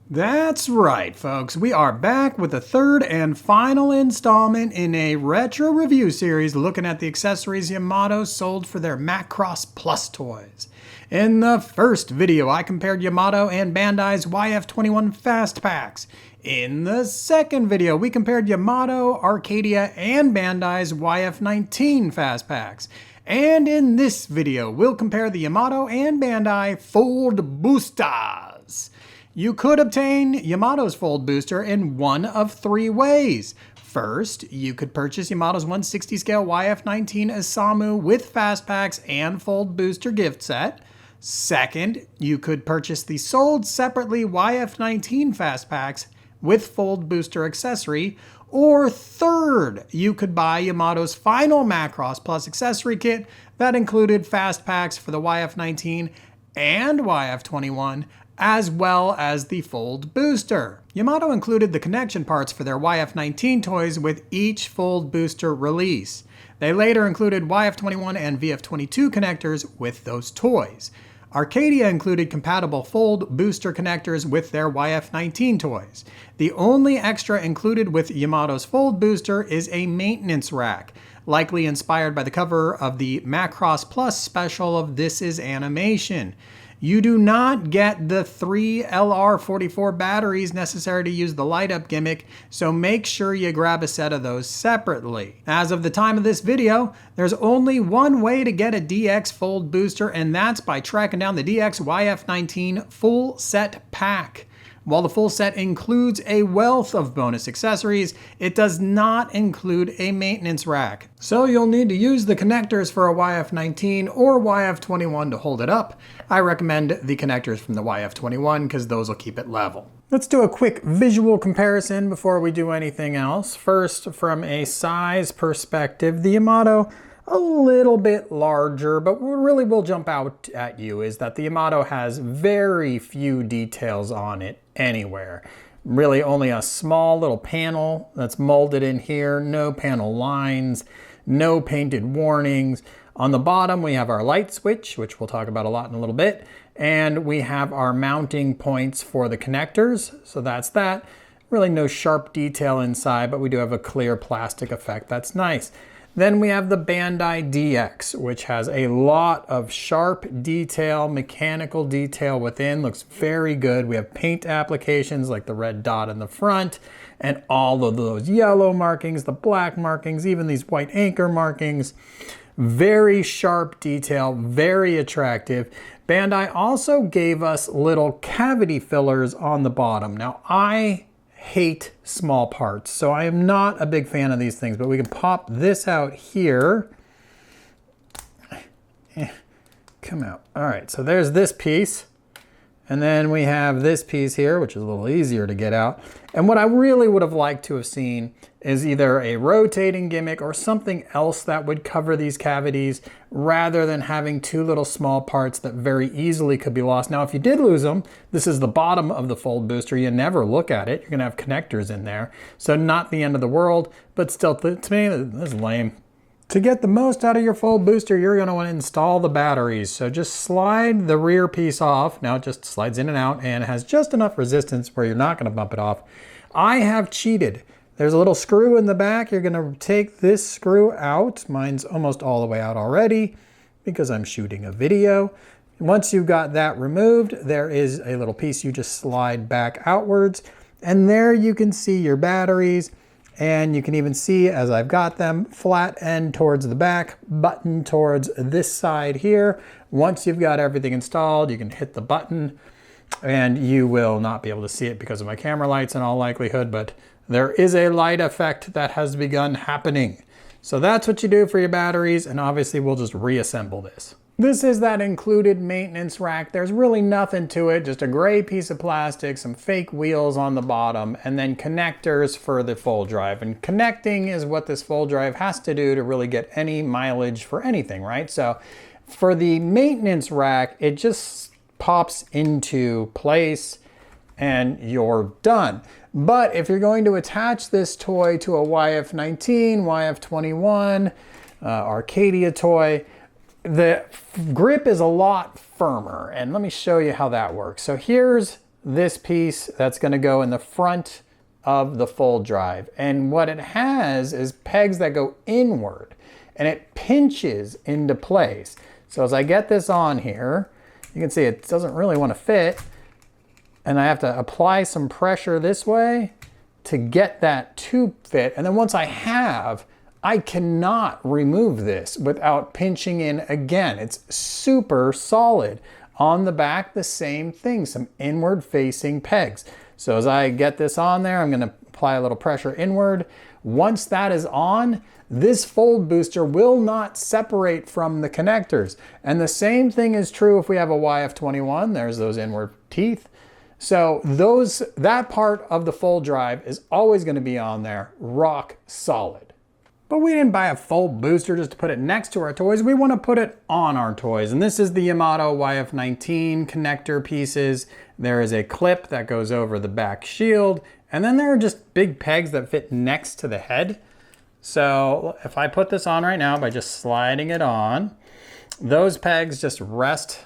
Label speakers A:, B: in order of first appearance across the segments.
A: That's right, folks. We are back with the third and final installment in a retro review series looking at the accessories Yamato sold for their Macross Plus toys. In the first video, I compared Yamato and Bandai's YF21 Fast Packs. In the second video, we compared Yamato, Arcadia, and Bandai's YF19 Fast Packs. And in this video, we'll compare the Yamato and Bandai Fold Boosters. You could obtain Yamato's Fold Booster in one of three ways. First, you could purchase Yamato's 160 scale YF19 Isamu with Fast Packs and Fold Booster gift set. Second, you could purchase the sold separately YF19 Fast Packs with Fold Booster accessory. Or third, you could buy Yamato's final Macross Plus accessory kit that included Fast Packs for the YF19 and YF21, as well as the Fold Booster. Yamato included the connection parts for their YF19 toys with each Fold Booster release. They later included YF21 and VF22 connectors with those toys. Arcadia included compatible Fold Booster connectors with their YF19 toys. The only extra included with Yamato's Fold Booster is a maintenance rack, likely inspired by the cover of the Macross Plus special of This Is Animation. You do not get the 3 LR44 batteries necessary to use the light up gimmick, so make sure you grab a set of those separately. As of the time of this video, there's only one way to get a DX Fold Booster, and that's by tracking down the DX YF19 full set pack. While the full set includes a wealth of bonus accessories, it does not include a maintenance rack. So you'll need to use the connectors for a YF19 or YF21 to hold it up. I recommend the connectors from the YF21 because those will keep it level. Let's do a quick visual comparison before we do anything else. First, from a size perspective, the Yamato a little bit larger, but what really will jump out at you is that the Yamato has very few details on it anywhere. Really only a small little panel that's molded in here, no panel lines, no painted warnings. On the bottom we have our light switch, which we'll talk about a lot in a little bit, and we have our mounting points for the connectors, so that's that. Really no sharp detail inside, but we do have a clear plastic effect. That's nice. Then we have the Bandai DX, which has a lot of sharp detail, mechanical detail within. Looks very good. We have paint applications like the red dot in the front and all of those yellow markings, the black markings, even these white anchor markings. Very sharp detail, very attractive. Bandai also gave us little cavity fillers on the bottom. Now, I hate small parts, so I am not a big fan of these things, but we can pop this out here. Come out. All right, so there's this piece, and then we have this piece here, which is a little easier to get out. And what I really would have liked to have seen is either a rotating gimmick or something else that would cover these cavities rather than having two little small parts that very easily could be lost. Now, if you did lose them, this is the bottom of the Fold Booster. You never look at it. You're gonna have connectors in there. So not the end of the world, but still, to me, this is lame. To get the most out of your Fold Booster, you're gonna wanna install the batteries. So just slide the rear piece off. Now it just slides in and out and it has just enough resistance where you're not gonna bump it off. I have cheated. There's a little screw in the back. You're gonna take this screw out. Mine's almost all the way out already because I'm shooting a video. Once you've got that removed, there is a little piece you just slide back outwards, and there you can see your batteries, and you can even see, as I've got them, flat end towards the back, button towards this side here. Once you've got everything installed, you can hit the button, and you will not be able to see it because of my camera lights in all likelihood, but there is a light effect that has begun happening. So that's what you do for your batteries, and obviously we'll just reassemble this. This is that included maintenance rack. There's really nothing to it, just a gray piece of plastic, some fake wheels on the bottom, and then connectors for the full drive. And connecting is what this full drive has to do to really get any mileage for anything, right? So For the maintenance rack, it just pops into place and you're done. But if you're going to attach this toy to a YF19, YF21, Arcadia toy, the grip is a lot firmer. And let me show you how that works. So here's this piece that's going to go in the front of the fold drive. And what it has is pegs that go inward and it pinches into place. So as I get this on here, you can see it doesn't really want to fit. And I have to apply some pressure this way to get that to fit. And then once I have, I cannot remove this without pinching in again. It's super solid. On the back, the same thing, some inward facing pegs. So as I get this on there, I'm gonna apply a little pressure inward. Once that is on, this fold booster will not separate from the connectors. And the same thing is true if we have a YF21, there's those inward teeth. So that part of the fold drive is always gonna be on there, rock solid. But we didn't buy a fold booster just to put it next to our toys. We want to put it on our toys. And this is the Yamato YF19 connector pieces. There is a clip that goes over the back shield. And then there are just big pegs that fit next to the head. So if I put this on right now by just sliding it on, those pegs just rest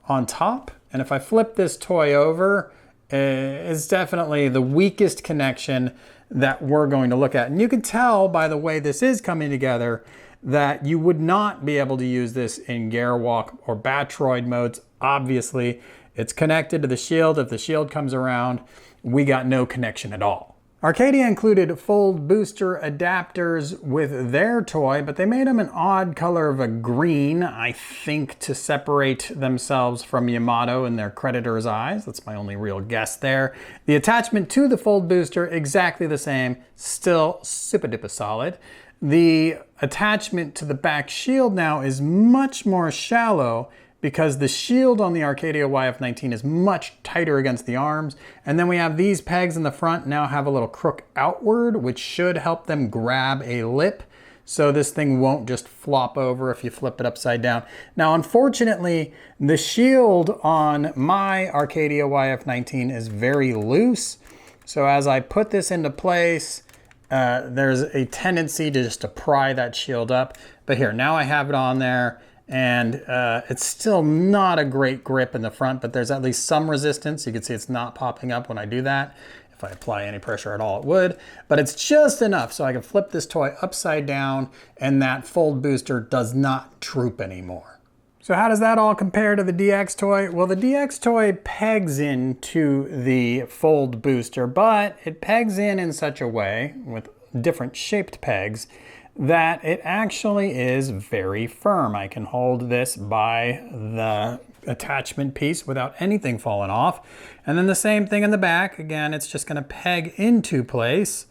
A: on top. And if I flip this toy over, it's definitely the weakest connection that we're going to look at. And you can tell by the way this is coming together that you would not be able to use this in gear walk or Batroid modes. Obviously, it's connected to the shield. If the shield comes around, we got no connection at all. Arcadia included fold booster adapters with their toy, but they made them an odd color of a green, I think to separate themselves from Yamato in their creditor's eyes. That's my only real guess there. The attachment to the fold booster, exactly the same, still super duper solid. The attachment to the back shield now is much more shallow because the shield on the Arcadia YF19 is much tighter against the arms. And then we have these pegs in the front now have a little crook outward, which should help them grab a lip. So this thing won't just flop over if you flip it upside down. Now, unfortunately, the shield on my Arcadia YF19 is very loose. So as I put this into place, there's a tendency to just to pry that shield up. But here, now I have it on there. And it's still not a great grip in the front, but there's at least some resistance. You can see it's not popping up when I do that. If I apply any pressure at all, it would. But it's just enough so I can flip this toy upside down and that fold booster does not droop anymore. So how does that all compare to the DX toy? Well, the DX toy pegs into the fold booster, but it pegs in such a way with different shaped pegs that it actually is very firm. I can hold this by the attachment piece without anything falling off. And then the same thing in the back. Again, it's just gonna peg into place.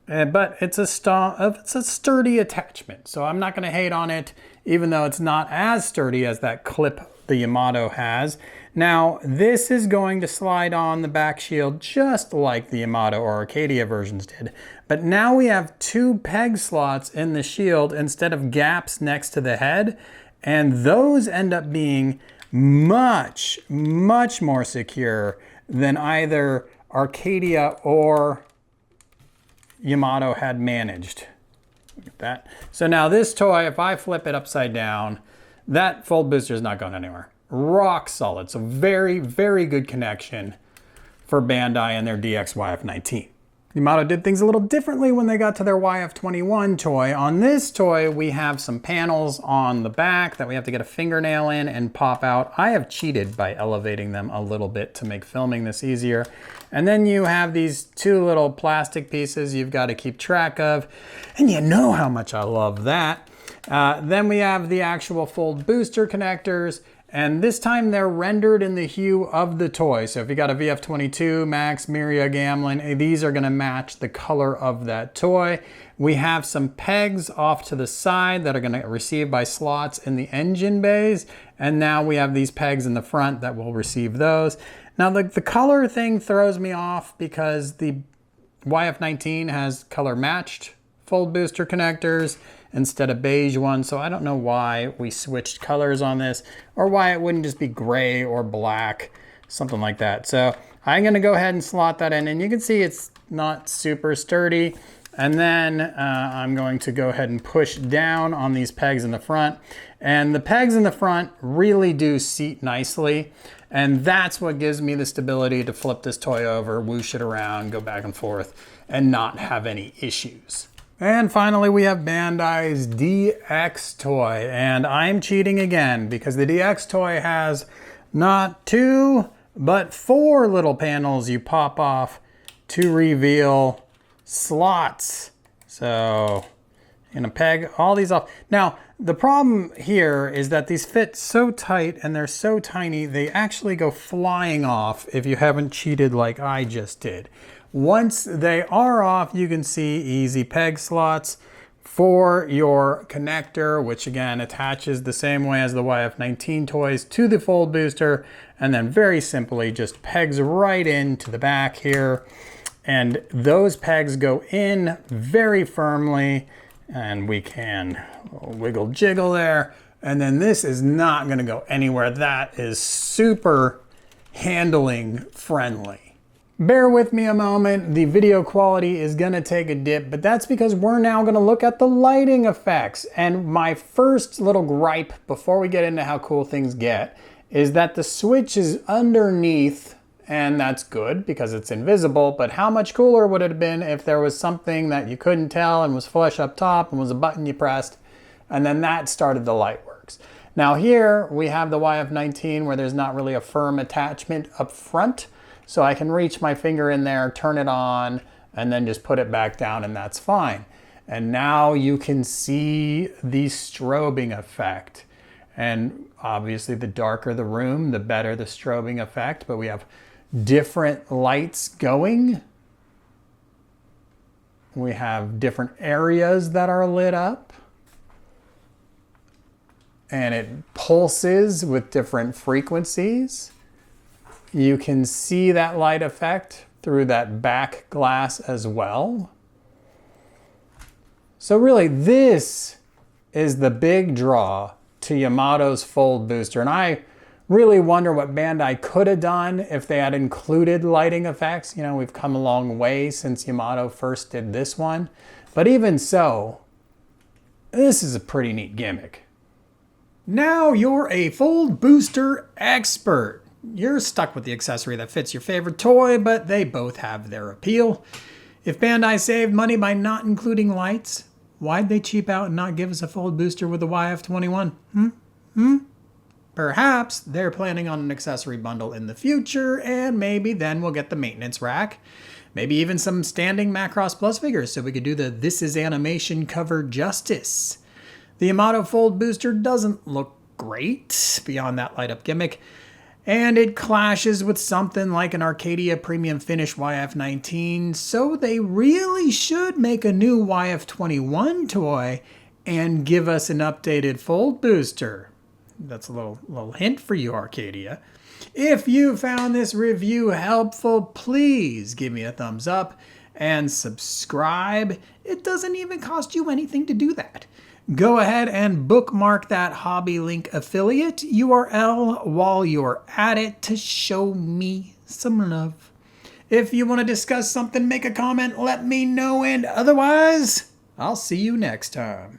A: But it's a sturdy attachment. So I'm not gonna hate on it, even though it's not as sturdy as that clip the Yamato has. Now, this is going to slide on the back shield just like the Yamato or Arcadia versions did. But now we have two peg slots in the shield instead of gaps next to the head. And those end up being much, much more secure than either Arcadia or Yamato had managed. Look at that. So now this toy, if I flip it upside down, that fold booster is not going anywhere. Rock solid. So very, very good connection for Bandai and their DX-YF19. Yamato did things a little differently when they got to their YF21 toy. On this toy, we have some panels on the back that we have to get a fingernail in and pop out. I have cheated by elevating them a little bit to make filming this easier. And then you have these two little plastic pieces you've got to keep track of. And you know how much I love that. Then we have the actual fold booster connectors. And this time they're rendered in the hue of the toy. So if you got a VF22, Max, Miria, Gamlin, these are gonna match the color of that toy. We have some pegs off to the side that are gonna receive by slots in the engine bays. And now we have these pegs in the front that will receive those. Now the color thing throws me off because the YF19 has color matched fold booster connectors. instead of beige one. So I don't know why we switched colors on this, or why it wouldn't just be gray or black, something like that. So I'm gonna go ahead and slot that in, and you can see it's not super sturdy. And then I'm going to go ahead and push down on these pegs in the front. And the pegs in the front really do seat nicely. And that's what gives me the stability to flip this toy over, whoosh it around, go back and forth, and not have any issues. And finally, we have Bandai's DX toy. And I'm cheating again because the DX toy has not 2, but 4 little panels you pop off to reveal slots. So I'm gonna peg all these off. Now, the problem here is that these fit so tight and they're so tiny, they actually go flying off if you haven't cheated like I just did. Once they are off, you can see easy peg slots for your connector, which again attaches the same way as the YF19 toys to the fold booster, and then very simply just pegs right into the back here. And those pegs go in very firmly, and we can wiggle jiggle there. And then this is not gonna go anywhere. That is super handling friendly. Bear with me a moment. The video quality is gonna take a dip, but that's because we're now gonna look at the lighting effects. And my first little gripe before we get into how cool things get is that the switch is underneath. And that's good because it's invisible, but how much cooler would it have been if there was something that you couldn't tell and was flush up top and was a button you pressed, and then that started the light works. Now here we have the YF19 where there's not really a firm attachment up front, so I can reach my finger in there, turn it on, and then just put it back down, and that's fine. And now you can see the strobing effect. And obviously the darker the room, the better the strobing effect, but we have different lights going. We have different areas that are lit up. And it pulses with different frequencies. You can see that light effect through that back glass as well. So really, this is the big draw to Yamato's fold booster. And I really wonder what Bandai could have done if they had included lighting effects. You know, we've come a long way since Yamato first did this one. But even so, this is a pretty neat gimmick. Now you're a fold booster expert. You're stuck with the accessory that fits your favorite toy, but they both have their appeal. If Bandai saved money by not including lights, why'd they cheap out and not give us a fold booster with the YF21? Perhaps they're planning on an accessory bundle in the future, and maybe then we'll get the maintenance rack. Maybe even some standing Macross Plus figures so we could do the This Is Animation cover justice. The Yamato fold booster doesn't look great beyond that light up gimmick, and it clashes with something like an Arcadia Premium Finish YF19, so they really should make a new YF21 toy and give us an updated fold booster. That's a little hint for you, Arcadia. If you found this review helpful, please give me a thumbs up and subscribe. It doesn't even cost you anything to do that. Go ahead and bookmark that Hobby Link affiliate URL while you're at it to show me some love. If you want to discuss something, make a comment, let me know, and otherwise, I'll see you next time.